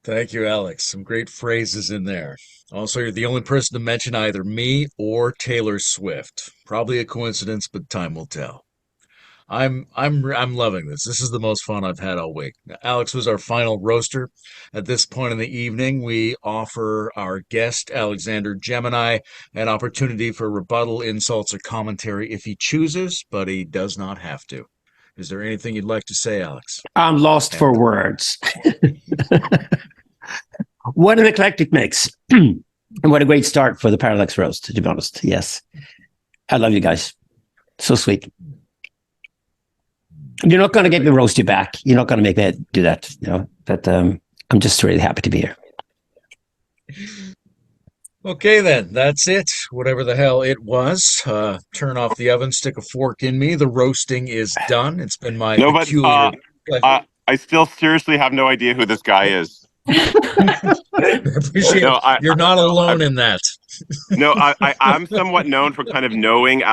Thank you, Alex. Some great phrases in there. Also, you're the only person to mention either me or Taylor Swift. Probably a coincidence, but time will tell. I'm loving this. This is the most fun I've had all week. Alex was our final roaster. At this point in the evening, we offer our guest, Alexander Gemini, an opportunity for rebuttal, insults, or commentary if he chooses, but he does not have to. Is there anything you'd like to say, Alex? I'm lost for words. What an eclectic mix. And what a great start for the Parallax roast, to be honest. Yes. I love you guys. So sweet. You're not going to get me roasted back. You're not going to make me do that. You know, but I'm just really happy to be here. Okay, then. That's it. Whatever the hell it was. Turn off the oven, stick a fork in me. The roasting is done. It's been my peculiar pleasure. I still seriously have no idea who this guy is. I appreciate it. You're not alone in that. No, I'm somewhat known for kind of knowing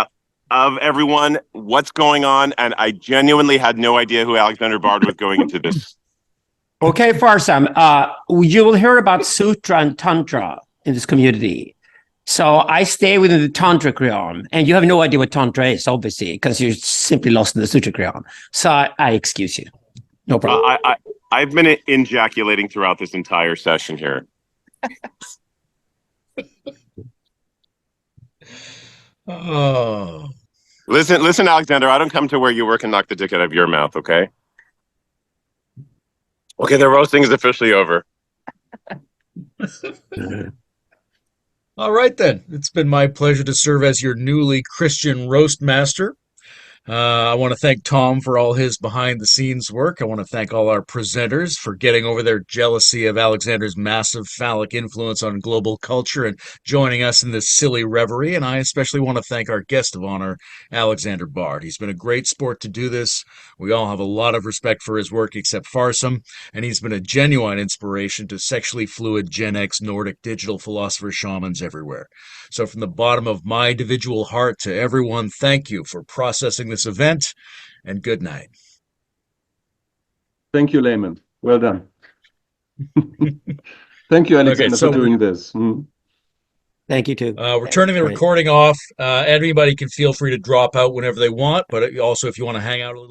of everyone what's going on, and I genuinely had no idea who Alexander Bard was going into this. Okay, Farsam, you will hear about Sutra and Tantra in this community. So I stay within the Tantric realm, and you have no idea what Tantra is, obviously, because you're simply lost in the Sutric realm. So I excuse you. No problem. I've been ejaculating throughout this entire session here. Oh. Listen, Alexander, I don't come to where you work and knock the dick out of your mouth, okay? Okay, the roasting is officially over. All right, then. It's been my pleasure to serve as your newly Christian roast master. I want to thank Tom for all his behind-the-scenes work. I want to thank all our presenters for getting over their jealousy of Alexander's massive phallic influence on global culture and joining us in this silly reverie. And I especially want to thank our guest of honor, Alexander Bard. He's been a great sport to do this. We all have a lot of respect for his work except Farsam, and he's been a genuine inspiration to sexually fluid Gen X Nordic digital philosopher shamans everywhere. So from the bottom of my individual heart to everyone, thank you for processing this event, and good night. Thank you, Layman. Well done. Thank you, Alexander, for doing this. Thank you, too. We're turning the recording off. Anybody can feel free to drop out whenever they want, but also if you want to hang out a little